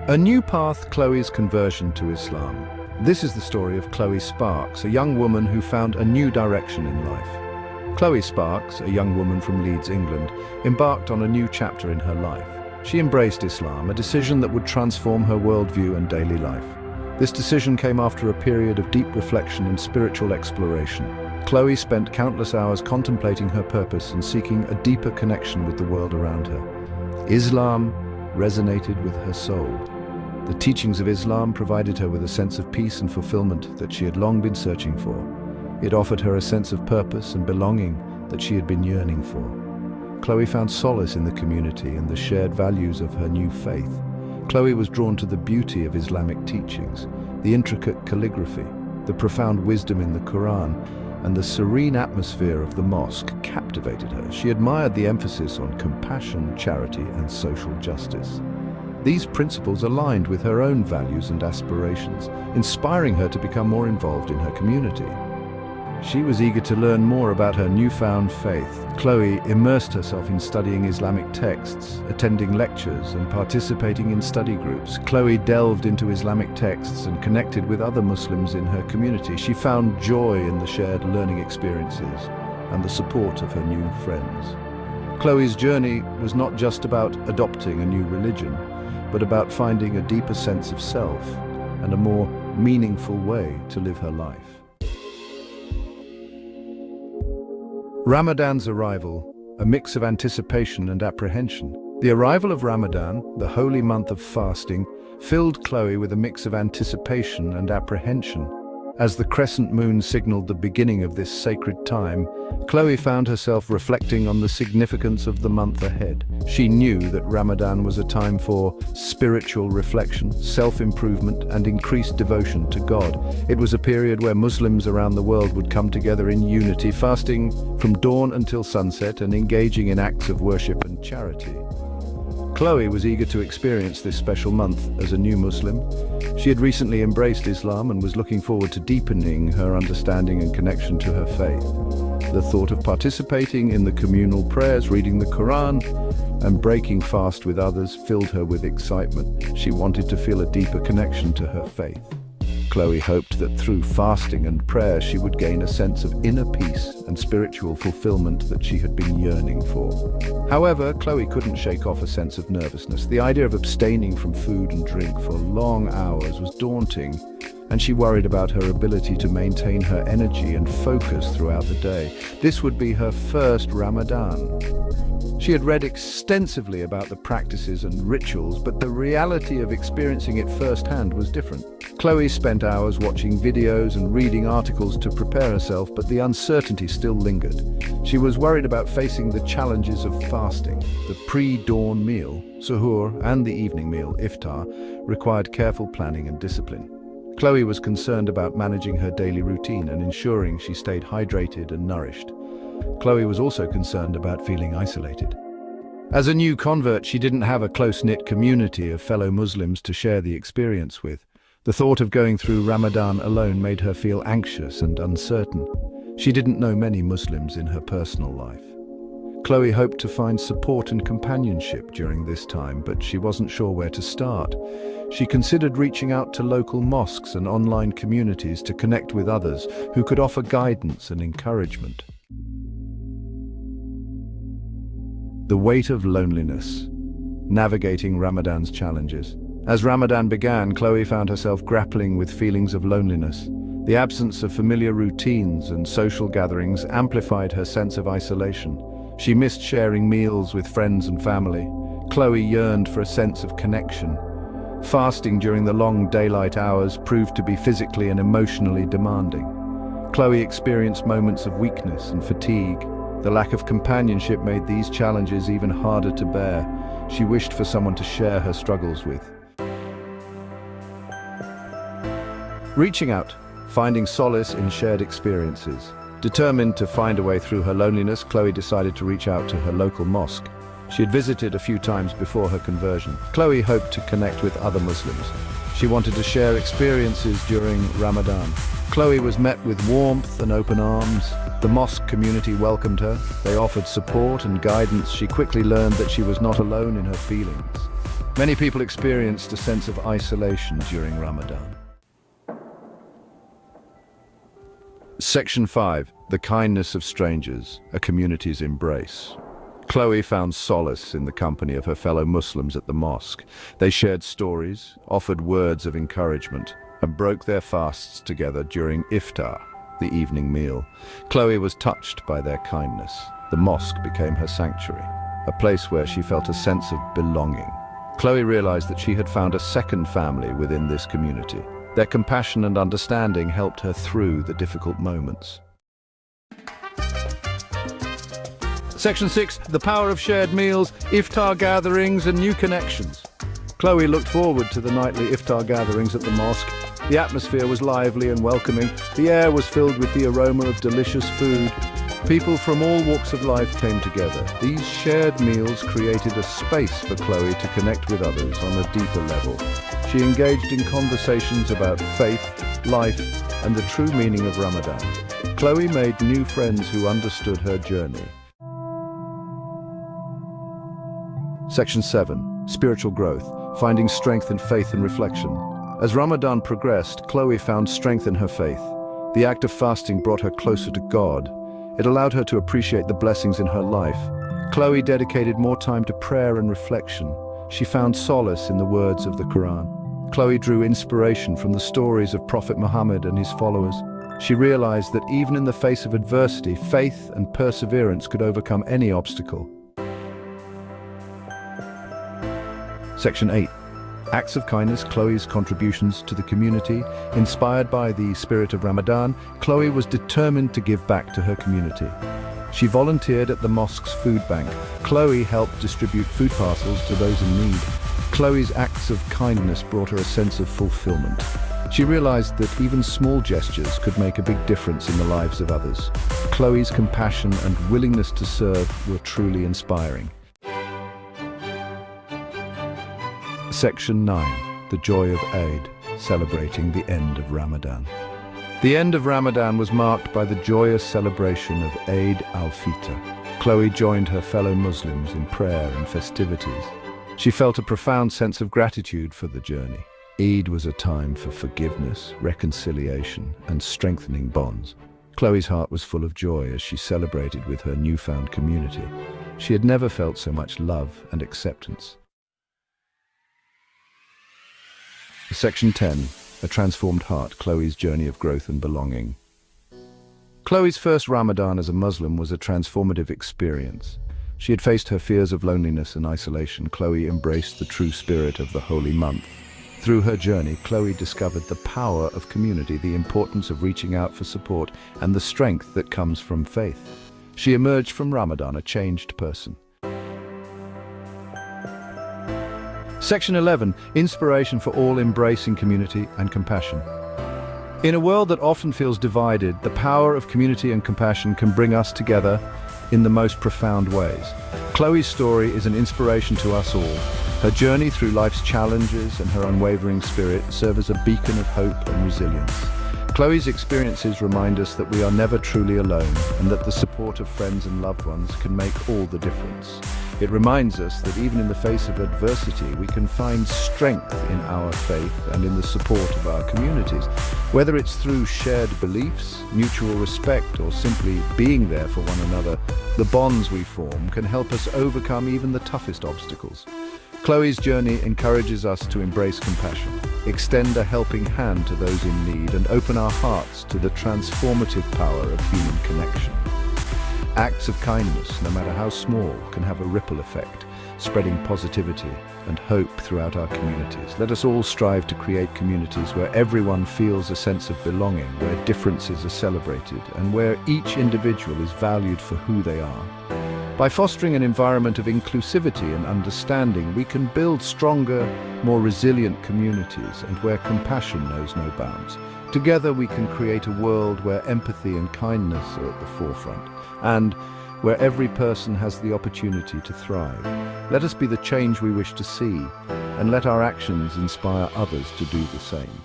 A new path, Chloe's conversion to Islam. This is the story of Chloe Sparks, a young woman who found a new direction in life. Chloe Sparks, a young woman from Leeds, England, embarked on a new chapter in her life. She embraced Islam, a decision that would transform her worldview and daily life. This decision came after a period of deep reflection and spiritual exploration. Chloe spent countless hours contemplating her purpose and seeking a deeper connection with the world around her. Islam resonated with her soul. The teachings of Islam provided her with a sense of peace and fulfillment that she had long been searching for. It offered her a sense of purpose and belonging that she had been yearning for. Chloe found solace in the community and the shared values of her new faith. Chloe was drawn to the beauty of Islamic teachings, the intricate calligraphy, the profound wisdom in the Quran, and the serene atmosphere of the mosque captivated her. She admired the emphasis on compassion, charity, and social justice. These principles aligned with her own values and aspirations, inspiring her to become more involved in her community. She was eager to learn more about her newfound faith. Chloe immersed herself in studying Islamic texts, attending lectures, and participating in study groups. Chloe delved into Islamic texts and connected with other Muslims in her community. She found joy in the shared learning experiences and the support of her new friends. Chloe's journey was not just about adopting a new religion, but about finding a deeper sense of self and a more meaningful way to live her life. Ramadan's arrival, a mix of anticipation and apprehension. The arrival of Ramadan, the holy month of fasting, filled Chloe with a mix of anticipation and apprehension. As the crescent moon signaled the beginning of this sacred time, Chloe found herself reflecting on the significance of the month ahead. She knew that Ramadan was a time for spiritual reflection, self-improvement, and increased devotion to God. It was a period where Muslims around the world would come together in unity, fasting from dawn until sunset and engaging in acts of worship and charity. Chloe was eager to experience this special month as a new Muslim. She had recently embraced Islam and was looking forward to deepening her understanding and connection to her faith. The thought of participating in the communal prayers, reading the Quran, and breaking fast with others filled her with excitement. She wanted to feel a deeper connection to her faith. Chloe hoped that through fasting and prayer she would gain a sense of inner peace and spiritual fulfillment that she had been yearning for. However, Chloe couldn't shake off a sense of nervousness. The idea of abstaining from food and drink for long hours was daunting, and she worried about her ability to maintain her energy and focus throughout the day. This would be her first Ramadan. She had read extensively about the practices and rituals, but the reality of experiencing it firsthand was different. Chloe spent hours watching videos and reading articles to prepare herself, but the uncertainty still lingered. She was worried about facing the challenges of fasting. The pre-dawn meal, suhoor, and the evening meal, iftar, required careful planning and discipline. Chloe was concerned about managing her daily routine and ensuring she stayed hydrated and nourished. Chloe was also concerned about feeling isolated. As a new convert, she didn't have a close-knit community of fellow Muslims to share the experience with. The thought of going through Ramadan alone made her feel anxious and uncertain. She didn't know many Muslims in her personal life. Chloe hoped to find support and companionship during this time, but she wasn't sure where to start. She considered reaching out to local mosques and online communities to connect with others who could offer guidance and encouragement. The weight of loneliness. Navigating Ramadan's challenges. As Ramadan began, Chloe found herself grappling with feelings of loneliness. The absence of familiar routines and social gatherings amplified her sense of isolation. She missed sharing meals with friends and family. Chloe yearned for a sense of connection. Fasting during the long daylight hours proved to be physically and emotionally demanding. Chloe experienced moments of weakness and fatigue. The lack of companionship made these challenges even harder to bear. She wished for someone to share her struggles with. Reaching out, finding solace in shared experiences. Determined to find a way through her loneliness, Chloe decided to reach out to her local mosque. She had visited a few times before her conversion. Chloe hoped to connect with other Muslims. She wanted to share experiences during Ramadan. Chloe was met with warmth and open arms. The mosque community welcomed her. They offered support and guidance. She quickly learned that she was not alone in her feelings. Many people experienced a sense of isolation during Ramadan. Section 5. The kindness of strangers, a community's embrace. Chloe found solace in the company of her fellow Muslims at the mosque. They shared stories, offered words of encouragement, and broke their fasts together during iftar, the evening meal. Chloe was touched by their kindness. The mosque became her sanctuary, a place where she felt a sense of belonging. Chloe realized that she had found a second family within this community. Their compassion and understanding helped her through the difficult moments. Section 6. The power of shared meals, iftar gatherings and new connections. Chloe looked forward to the nightly iftar gatherings at the mosque. The atmosphere was lively and welcoming. The air was filled with the aroma of delicious food. People from all walks of life came together. These shared meals created a space for Chloe to connect with others on a deeper level. She engaged in conversations about faith, life, and the true meaning of Ramadan. Chloe made new friends who understood her journey. Section 7. Spiritual growth, finding strength in faith and reflection. As Ramadan progressed, Chloe found strength in her faith. The act of fasting brought her closer to God. It allowed her to appreciate the blessings in her life. Chloe dedicated more time to prayer and reflection. She found solace in the words of the Quran. Chloe drew inspiration from the stories of Prophet Muhammad and his followers. She realized that even in the face of adversity, faith and perseverance could overcome any obstacle. Section 8. Acts of kindness, Chloe's contributions to the community. Inspired by the spirit of Ramadan, Chloe was determined to give back to her community. She volunteered at the mosque's food bank. Chloe helped distribute food parcels to those in need. Chloe's acts of kindness brought her a sense of fulfillment. She realized that even small gestures could make a big difference in the lives of others. Chloe's compassion and willingness to serve were truly inspiring. Section 9. The Joy of Eid, celebrating the end of Ramadan. The end of Ramadan was marked by the joyous celebration of Eid al-Fitr. Chloe joined her fellow Muslims in prayer and festivities. She felt a profound sense of gratitude for the journey. Eid was a time for forgiveness, reconciliation, and strengthening bonds. Chloe's heart was full of joy as she celebrated with her newfound community. She had never felt so much love and acceptance. Section 10. A Transformed Heart, Chloe's Journey of Growth and Belonging. Chloe's first Ramadan as a Muslim was a transformative experience. She had faced her fears of loneliness and isolation. Chloe embraced the true spirit of the holy month. Through her journey, Chloe discovered the power of community, the importance of reaching out for support, and the strength that comes from faith. She emerged from Ramadan a changed person. Section 11. Inspiration for all, embracing community and compassion. In a world that often feels divided, the power of community and compassion can bring us together in the most profound ways. Chloe's story is an inspiration to us all. Her journey through life's challenges and her unwavering spirit serve as a beacon of hope and resilience. Chloe's experiences remind us that we are never truly alone and that the support of friends and loved ones can make all the difference. It reminds us that even in the face of adversity, we can find strength in our faith and in the support of our communities. Whether it's through shared beliefs, mutual respect, or simply being there for one another, the bonds we form can help us overcome even the toughest obstacles. Chloe's journey encourages us to embrace compassion, extend a helping hand to those in need, and open our hearts to the transformative power of human connection. Acts of kindness, no matter how small, can have a ripple effect, spreading positivity and hope throughout our communities. Let us all strive to create communities where everyone feels a sense of belonging, where differences are celebrated, and where each individual is valued for who they are. By fostering an environment of inclusivity and understanding, we can build stronger, more resilient communities and where compassion knows no bounds. Together we can create a world where empathy and kindness are at the forefront, and where every person has the opportunity to thrive. Let us be the change we wish to see, and let our actions inspire others to do the same.